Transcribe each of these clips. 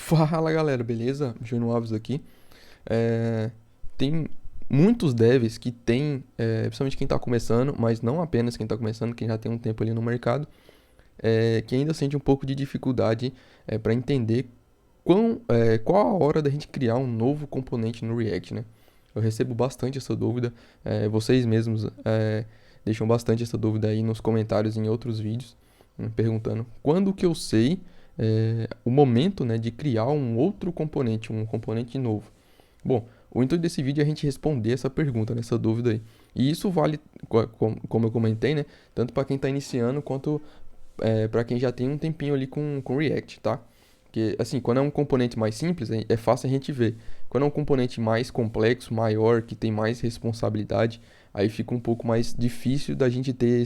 Fala galera, beleza? Júnior Alves aqui. Tem muitos devs que tem, principalmente quem está começando, mas não apenas quem está começando, quem já tem um tempo ali no mercado, que ainda sente um pouco de dificuldade para entender qual a hora da gente criar um novo componente no React, né? Eu recebo bastante essa dúvida, vocês mesmos deixam bastante essa dúvida aí nos comentários em outros vídeos, perguntando quando que eu sei o momento, né, de criar um outro componente, um componente novo. Bom, o intuito desse vídeo é a gente responder essa pergunta, né, essa dúvida aí. E isso vale, como eu comentei, né, tanto para quem está iniciando quanto para quem já tem um tempinho ali com React, tá? Porque, assim, quando é um componente mais simples, é fácil a gente ver. Quando é um componente mais complexo, maior, que tem mais responsabilidade, aí fica um pouco mais difícil da gente ter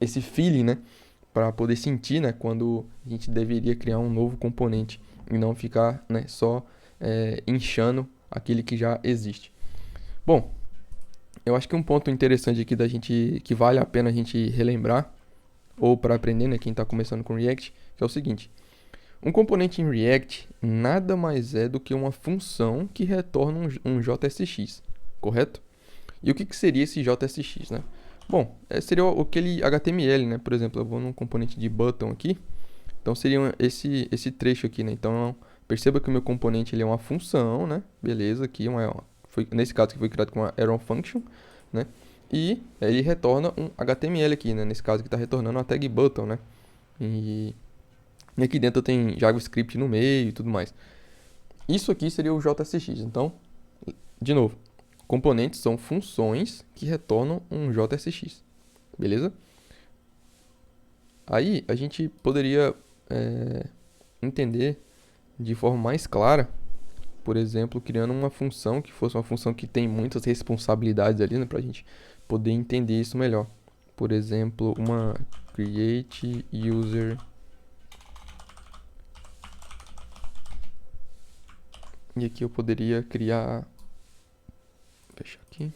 esse feeling, né? Para poder sentir, né, quando a gente deveria criar um novo componente e não ficar, né, só inchando aquele que já existe. Bom, eu acho que um ponto interessante aqui da gente que vale a pena a gente relembrar ou para aprender, né, quem está começando com React, que é o seguinte: um componente em React nada mais é do que uma função que retorna um JSX, correto? E o que seria esse JSX, né? Bom, seria aquele HTML, né? Por exemplo, eu vou num componente de button aqui, então seria esse trecho aqui, né? Então, perceba que o meu componente ele é uma função, né? Beleza, aqui nesse caso que foi criado com uma arrow function, né? E ele retorna um HTML aqui, né? Nesse caso que está retornando uma tag button, né? E, e aqui dentro tem JavaScript no meio e tudo mais. Isso aqui seria o JSX. Então, de novo, componentes são funções que retornam um JSX, beleza? Aí a gente poderia entender de forma mais clara, por exemplo, criando uma função que fosse uma função que tem muitas responsabilidades ali, né, para a gente poder entender isso melhor. Por exemplo, uma create user. E aqui eu poderia criar. Fecha aqui.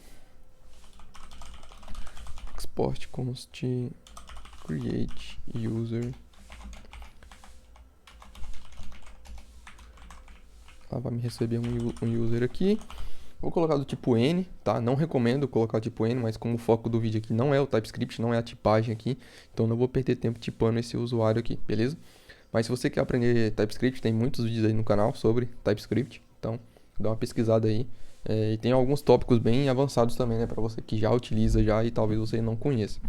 Export const create user. Ela vai me receber um user aqui. Vou colocar do tipo N, tá? Não recomendo colocar o tipo N, mas como o foco do vídeo aqui não é o TypeScript, não é a tipagem aqui, então não vou perder tempo tipando esse usuário aqui, beleza? Mas se você quer aprender TypeScript, tem muitos vídeos aí no canal sobre TypeScript, então dá uma pesquisada aí. E tem alguns tópicos bem avançados também, né? Para você que já utiliza já e talvez você não conheça.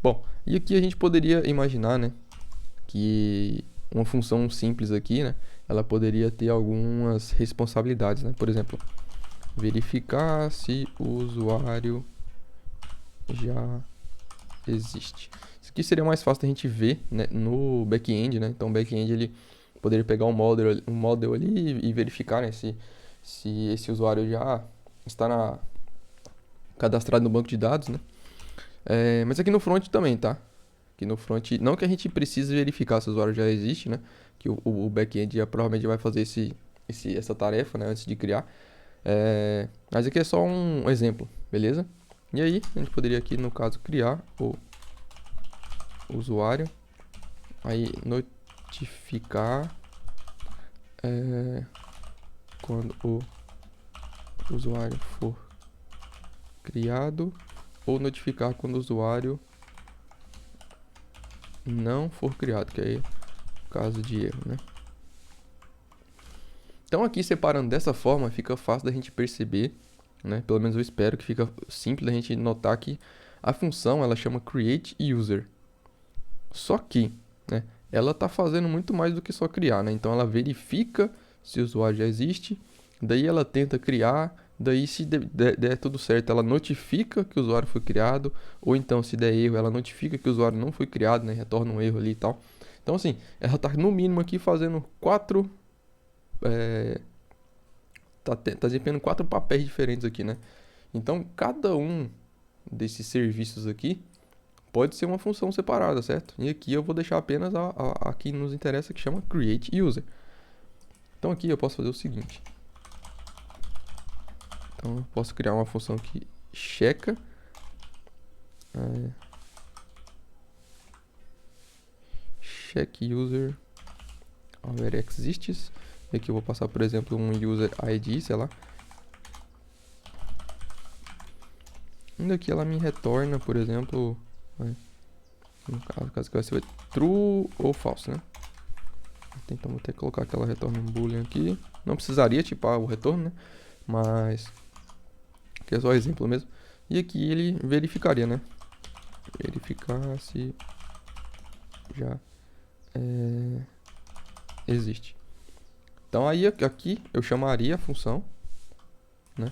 Bom, e aqui a gente poderia imaginar, né? Que uma função simples aqui, né? Ela poderia ter algumas responsabilidades, né? Por exemplo, verificar se o usuário já existe. Isso aqui seria mais fácil da gente ver, né, no back-end, né? Então o back-end ele poderia pegar um model ali e verificar, né, se esse usuário já está cadastrado no banco de dados, né? Mas aqui no front também, tá? Aqui no front, não que a gente precise verificar se o usuário já existe, né? Que o back-end provavelmente vai fazer essa tarefa, né, antes de criar. Mas aqui é só um exemplo, beleza? E aí, a gente poderia aqui, no caso, criar o usuário, aí notificar quando o usuário for criado, ou notificar quando o usuário não for criado, que aí é caso de erro, né? Então aqui separando dessa forma fica fácil da gente perceber, né? Pelo menos eu espero que fica simples da gente notar que a função ela chama create user. Só que, né, ela está fazendo muito mais do que só criar, né? Então ela verifica se o usuário já existe, daí ela tenta criar, daí se der tudo certo, ela notifica que o usuário foi criado, ou então se der erro, ela notifica que o usuário não foi criado, né? Retorna um erro ali e tal. Então assim, ela está no mínimo aqui fazendo tá desempenhando quatro papéis diferentes aqui, né? Então cada um desses serviços aqui pode ser uma função separada, certo? E aqui eu vou deixar apenas a que nos interessa, que chama create user. Então aqui eu posso fazer o seguinte. Então eu posso criar uma função que checa check user where exists. E aqui eu vou passar, por exemplo, um user ID, sei lá. E daqui ela me retorna, por exemplo, no caso que vai ser true ou false, né? Então vou ter que colocar que ela retorna um boolean aqui. Não precisaria tipar o retorno, né? Mas que é só exemplo mesmo. E aqui ele verificaria, né? Verificar se já existe. Então aí aqui eu chamaria a função, né?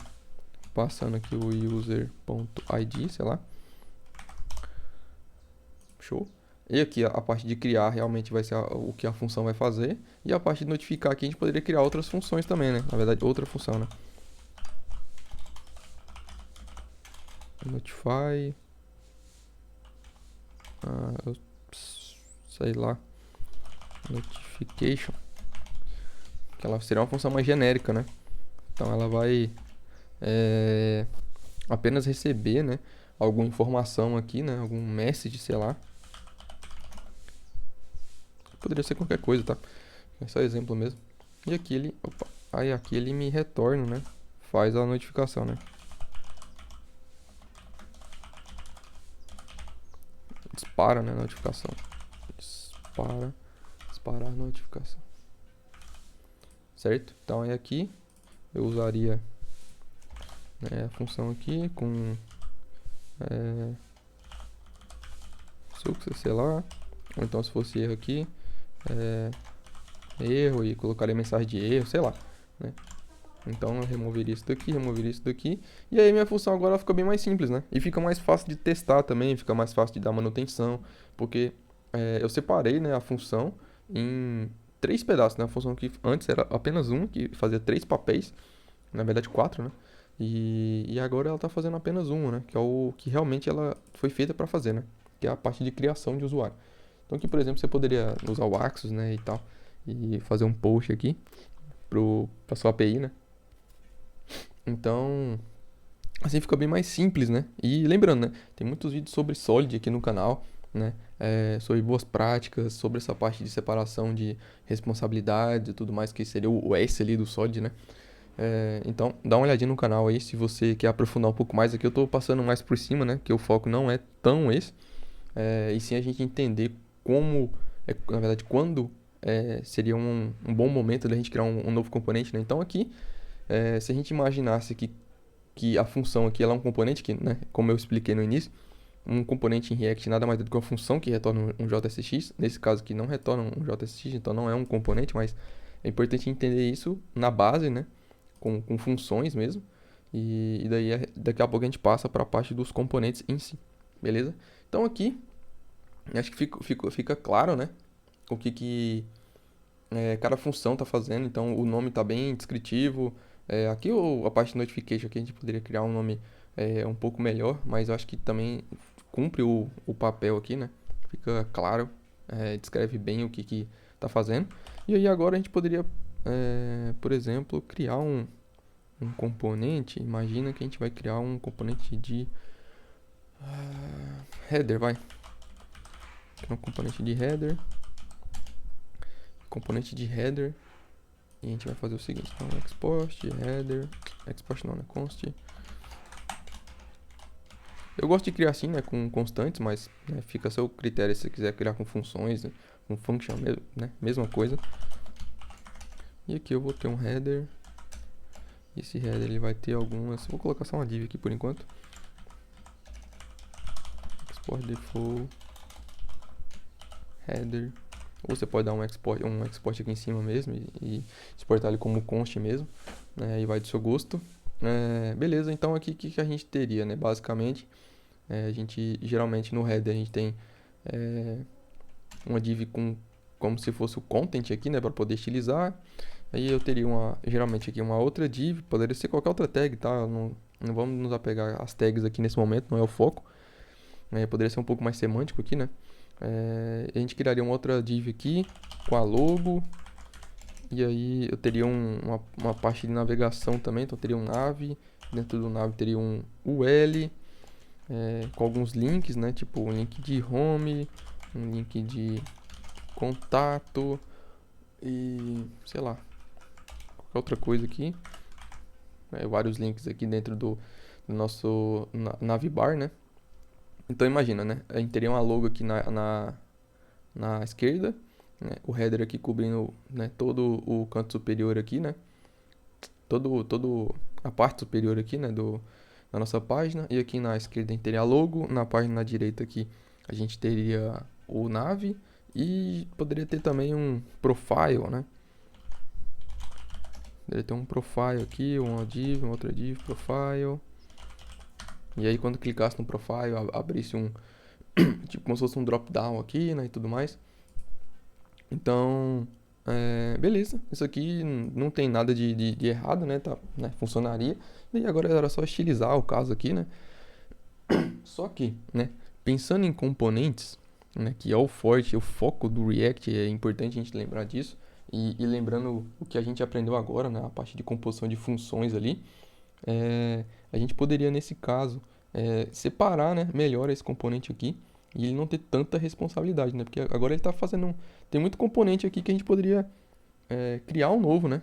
Passando aqui o user.id, sei lá. Show. E aqui a parte de criar realmente vai ser o que a função vai fazer. E a parte de notificar aqui a gente poderia criar outras funções também, né? Na verdade, outra função, né? Notify. Sei lá. Notification. Que ela seria uma função mais genérica, né? Então ela vai apenas receber, né? Alguma informação aqui, né? Algum message, sei lá. Poderia ser qualquer coisa, tá? É só exemplo mesmo. E aqui ele... Opa. Aí aqui ele me retorna, né? Faz a notificação, né? Dispara, né? Notificação. Disparar a notificação. Certo? Então aí aqui eu usaria, né, a função aqui com success, sei lá. Ou então se fosse erro aqui, erro, e colocaria mensagem de erro, sei lá, né? Então eu removeria isso daqui. E aí minha função agora fica bem mais simples, né? E fica mais fácil de testar também, fica mais fácil de dar manutenção, porque eu separei, né, a função em 3 pedaços, né? A função que antes era apenas um, que fazia 3 papéis, na verdade 4, né? E agora ela está fazendo apenas um, né? Que é o que realmente ela foi feita para fazer, né? Que é a parte de criação de usuário. Então aqui, por exemplo, você poderia usar o Axos, né, e tal, e fazer um post aqui para sua API, né? Então, assim fica bem mais simples, né? E lembrando, né? Tem muitos vídeos sobre Solid aqui no canal, né? Sobre boas práticas, sobre essa parte de separação de responsabilidades e tudo mais, que seria o S ali do Solid, né? Então, dá uma olhadinha no canal aí se você quer aprofundar um pouco mais. Aqui eu tô passando mais por cima, né? Que o foco não é tão esse. E sim a gente entender como, na verdade, quando seria um bom momento da gente criar um novo componente, né? Então aqui, se a gente imaginasse que a função aqui ela é um componente que, né, como eu expliquei no início, um componente em React nada mais é do que uma função que retorna um JSX. Nesse caso aqui não retorna um JSX, então não é um componente, mas é importante entender isso na base, né? Com funções mesmo. E daí daqui a pouco a gente passa para a parte dos componentes em si, beleza? Então aqui, acho que fica claro, né? O que cada função está fazendo. Então o nome está bem descritivo. Aqui a parte de notification aqui a gente poderia criar um nome um pouco melhor, mas eu acho que também cumpre o papel aqui, né? Fica claro, descreve bem o que está fazendo. E aí agora a gente poderia, por exemplo, criar um componente. Imagina que a gente vai criar um componente de header, vai. Um componente de header. Componente de header. E a gente vai fazer o seguinte, então export, header, export não, né, const. Eu gosto de criar assim, né, com constantes, mas né, fica a seu critério se você quiser criar com funções, né, com function mesmo, né, mesma coisa. E aqui eu vou ter um header. Esse header ele vai ter algumas, vou colocar só uma div aqui por enquanto. Export default header. Ou você pode dar um export aqui em cima mesmo e exportar ele como const mesmo, né? Aí vai do seu gosto. Beleza, então aqui o que a gente teria, né? Basicamente, a gente geralmente no header a gente tem uma div como se fosse o content aqui, né? Para poder estilizar. Aí eu teria geralmente aqui uma outra div, poderia ser qualquer outra tag, tá? Não vamos nos apegar às tags aqui nesse momento, não é o foco. Poderia ser um pouco mais semântico aqui, né? A gente criaria uma outra div aqui com a logo. E aí eu teria uma parte de navegação também. Então eu teria um nav. Dentro do nav teria um UL com alguns links, né? Tipo um link de home, um link de contato, e, sei lá, qualquer outra coisa aqui. Vários links aqui dentro do nosso navbar, né? Então imagina, né? A gente teria uma logo aqui na esquerda, né? O header aqui cobrindo, né, todo o canto superior aqui, né? Todo a parte superior aqui, né, da nossa página. E aqui na esquerda a gente teria a logo, na página na direita aqui a gente teria o nav e poderia ter também um profile, né? Poderia ter um profile aqui, uma div, uma outra div, profile. E aí quando clicasse no profile, abrisse um tipo como se fosse um drop down aqui, né, e tudo mais. Então, beleza, isso aqui não tem nada de errado, né, tá, né, funcionaria. E agora era só estilizar o caso aqui, né. Só que, né, pensando em componentes, né, que é o forte, o foco do React, é importante a gente lembrar disso. E lembrando o que a gente aprendeu agora, né, a parte de composição de funções ali, a gente poderia, nesse caso, separar, né, melhor esse componente aqui e ele não ter tanta responsabilidade, né? Porque agora ele está fazendo tem muito componente aqui que a gente poderia criar um novo, né?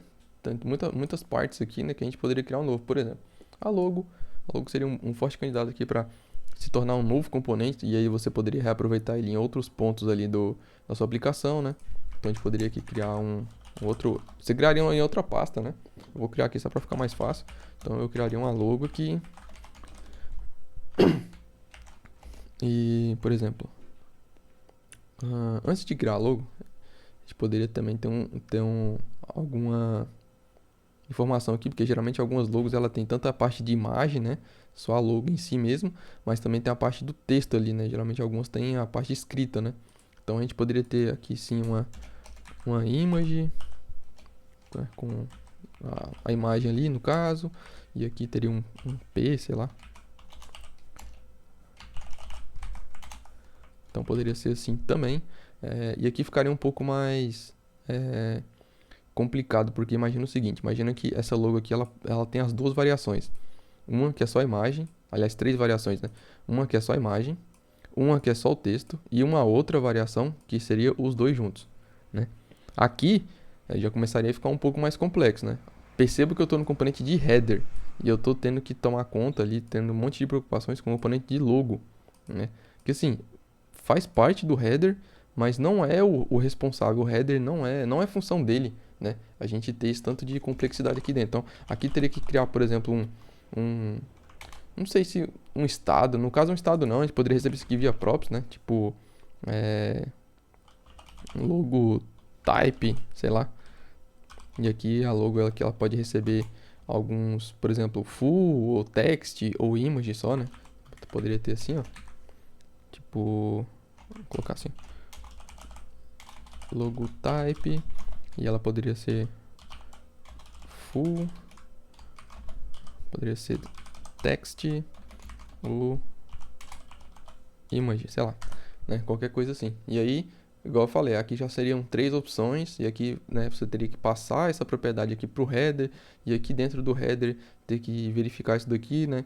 Muitas partes aqui, né, que a gente poderia criar um novo. Por exemplo, a logo. A logo seria um forte candidato aqui para se tornar um novo componente e aí você poderia reaproveitar ele em outros pontos ali da sua aplicação, né? Então a gente poderia aqui criar um outro... Você criaria em outra pasta, né? Eu vou criar aqui só para ficar mais fácil. Então eu criaria uma logo aqui. E, por exemplo, antes de criar a logo, a gente poderia também ter alguma informação aqui, porque geralmente algumas logos ela tem tanto a parte de imagem, né? Só a logo em si mesmo, mas também tem a parte do texto ali, né? Geralmente algumas têm a parte escrita, né? Então a gente poderia ter aqui sim uma image, né, com a imagem ali no caso, e aqui teria um P, sei lá. Então poderia ser assim também. E aqui ficaria um pouco mais complicado, porque imagina o seguinte, imagina que essa logo aqui ela tem as duas variações. Uma que é só a imagem, aliás, três variações, né? Uma que é só a imagem, uma que é só o texto e uma outra variação que seria os dois juntos, né? Aqui já começaria a ficar um pouco mais complexo, né? Percebo que eu estou no componente de header e eu estou tendo que tomar conta ali, tendo um monte de preocupações com o componente de logo, né? Que assim, faz parte do header, mas não é o responsável. O header não é função dele, né? A gente ter esse tanto de complexidade aqui dentro. Então, aqui teria que criar, por exemplo, não sei se um estado. No caso, um estado não. A gente poderia receber isso aqui via props, né? Tipo, logo type, sei lá. E aqui a logo ela pode receber alguns, por exemplo, full, ou text, ou image só, né? Poderia ter assim, ó. Tipo, vou colocar assim. Logo type. E ela poderia ser full. Poderia ser text ou image, sei lá, né? Qualquer coisa assim. E aí, igual eu falei, aqui já seriam três opções e aqui, né, você teria que passar essa propriedade aqui pro header e aqui dentro do header ter que verificar isso daqui, né?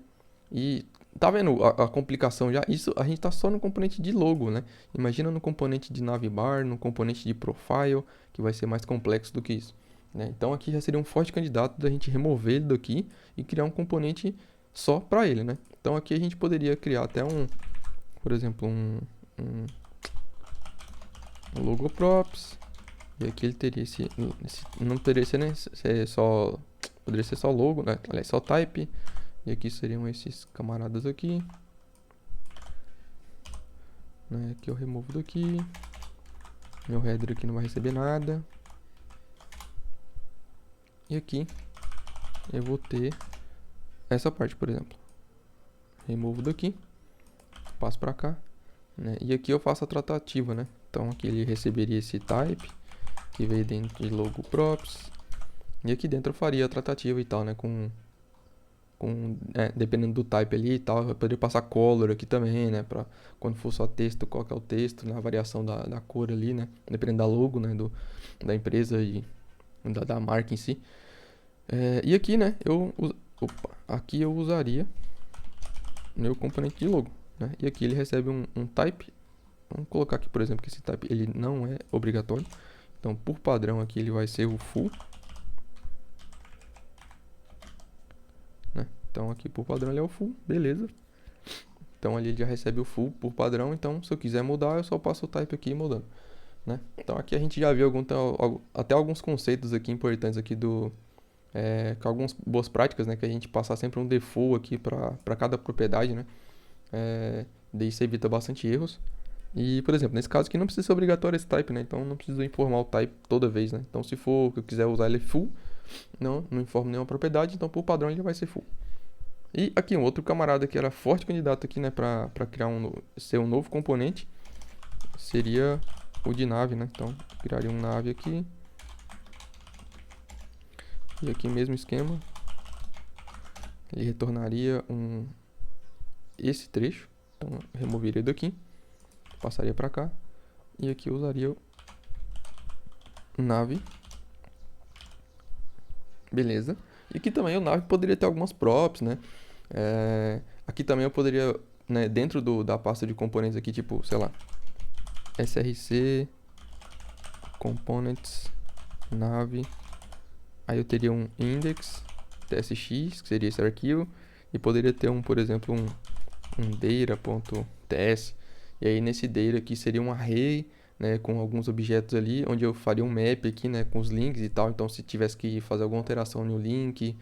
E tá vendo a complicação já? Isso a gente tá só no componente de logo, né? Imagina no componente de navbar, no componente de profile, que vai ser mais complexo do que isso, né? Então aqui já seria um forte candidato da gente remover ele daqui e criar um componente só para ele, né? Então aqui a gente poderia criar até por exemplo, um logo props. E aqui ele teria não poderia ser, né? Poderia ser só logo, né? Aliás, só type. E aqui seriam esses camaradas aqui. Né? Aqui eu removo daqui. Meu header aqui não vai receber nada. E aqui eu vou ter essa parte, por exemplo. Removo daqui. Passo para cá, né? E aqui eu faço a tratativa, né? Então aqui ele receberia esse type que veio dentro de logo props e aqui dentro eu faria a tratativa e tal, né? Dependendo do type ali e tal, eu poderia passar color aqui também, né? Para quando for só texto, qual que é o texto, na variação da cor ali, né? Dependendo da logo, né? Da empresa e da marca em si. E aqui, né? Aqui eu usaria meu componente de logo. Né? E aqui ele recebe um type. Vamos colocar aqui, por exemplo, que esse type ele não é obrigatório. Então, por padrão aqui, ele vai ser o full, né? Então, aqui por padrão ele é o full, beleza. Então, ali ele já recebe o full por padrão. Então, se eu quiser mudar, eu só passo o type aqui mudando, né? Então, aqui a gente já viu até alguns conceitos aqui importantes aqui com algumas boas práticas, né? Que a gente passar sempre um default aqui para cada propriedade, né? Daí isso evita bastante erros. E, por exemplo, nesse caso aqui não precisa ser obrigatório esse type, né? Então não precisa informar o type toda vez, né? Então se for que eu quiser usar ele full, não informo nenhuma propriedade, então por padrão ele vai ser full. E aqui um outro camarada que era forte candidato aqui, né? Para criar ser um novo componente, seria o de nave, né? Então criaria um nave aqui. E aqui mesmo esquema. Ele retornaria esse trecho. Então removeria daqui. Passaria para cá. E aqui eu usaria nave. Beleza. E aqui também o nave poderia ter algumas props, né? Aqui também eu poderia, né, dentro da pasta de componentes aqui, tipo, sei lá, src components nave. Aí eu teria um index tsx, que seria esse arquivo, e poderia ter por exemplo, um data.ts. E aí nesse data aqui seria um array, né, com alguns objetos ali, onde eu faria um map aqui, né, com os links e tal. Então se tivesse que fazer alguma alteração no link,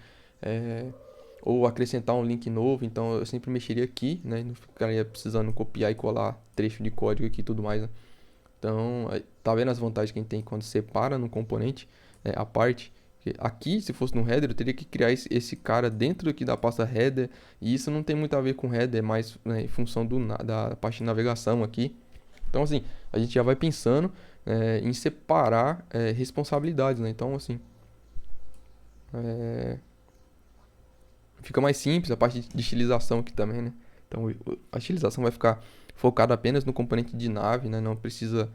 ou acrescentar um link novo, então eu sempre mexeria aqui, né, não ficaria precisando copiar e colar trecho de código aqui e tudo mais, né? Então, tá vendo as vantagens que a gente tem quando separa no componente, a parte. Aqui, se fosse no header, eu teria que criar esse cara dentro aqui da pasta header, e isso não tem muito a ver com header, é mais, né, em função da parte de navegação aqui. Então, assim, a gente já vai pensando em separar responsabilidades, né? Então, assim, fica mais simples a parte de estilização aqui também, né? Então, a estilização vai ficar focada apenas no componente de nave, né? Não precisa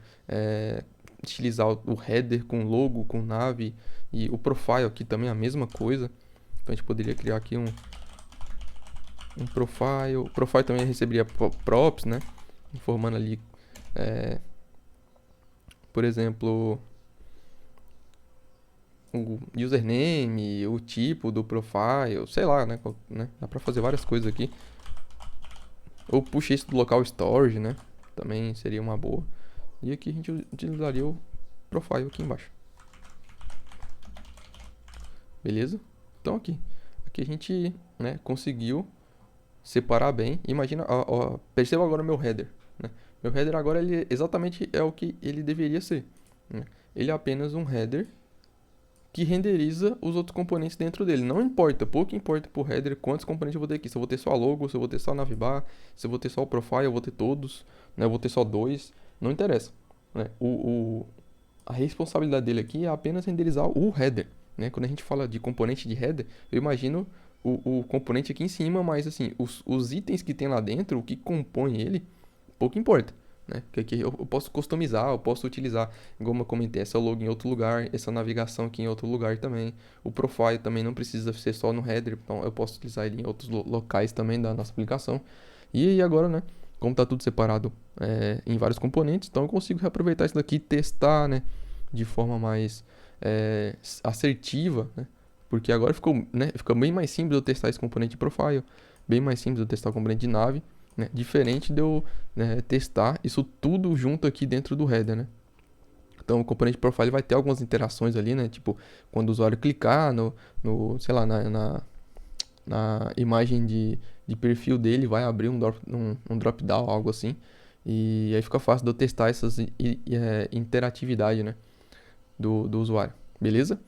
estilizar o header com logo, com nave, e o profile aqui também é a mesma coisa. Então a gente poderia criar aqui um profile. O profile também receberia props, né? Informando ali, por exemplo, o username, o tipo do profile, sei lá, né? Dá pra fazer várias coisas aqui. Ou puxa isso do local storage, né? Também seria uma boa. E aqui a gente utilizaria o profile aqui embaixo. Beleza? Então aqui a gente, né, conseguiu separar bem. Imagina, perceba agora o meu header, né? Meu header agora ele exatamente é o que ele deveria ser, né? Ele é apenas um header que renderiza os outros componentes dentro dele. Não importa, pouco importa pro header quantos componentes eu vou ter aqui. Se eu vou ter só a logo, se eu vou ter só a navbar, se eu vou ter só o profile, eu vou ter todos, né? Eu vou ter só 2, não interessa, né? A responsabilidade dele aqui é apenas renderizar o header, né? Quando a gente fala de componente de header, eu imagino o componente aqui em cima, mas assim, os itens que tem lá dentro, o que compõe ele, pouco importa, né? Porque aqui eu posso customizar, eu posso utilizar, como eu comentei, essa logo em outro lugar, essa navegação aqui em outro lugar também. O profile também não precisa ser só no header, então eu posso utilizar ele em outros locais também da nossa aplicação. E aí agora, né, como está tudo separado em vários componentes, então eu consigo reaproveitar isso daqui e testar, né, de forma mais assertiva, né? Porque agora fica bem mais simples eu testar esse componente de profile, bem mais simples eu testar o componente de nave, né? Diferente de eu, né, testar isso tudo junto aqui dentro do header, né? Então o componente de profile vai ter algumas interações ali, né? Tipo, quando o usuário clicar sei lá, na imagem de perfil dele, vai abrir um drop-down, algo assim. E aí fica fácil de eu testar essas interatividade, né, do usuário. Beleza?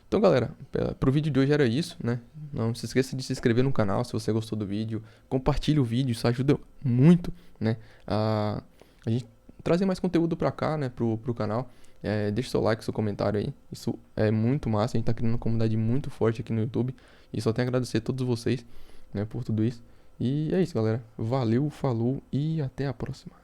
Então, galera, pro vídeo de hoje era isso, né? Não se esqueça de se inscrever no canal se você gostou do vídeo. Compartilhe o vídeo, isso ajuda muito, né, a gente trazer mais conteúdo pra cá, né, pro canal. Deixa seu like, seu comentário aí. Isso é muito massa, a gente tá criando uma comunidade muito forte aqui no YouTube. E só tenho a agradecer a todos vocês, né, por tudo isso. E é isso, galera. Valeu, falou e até a próxima.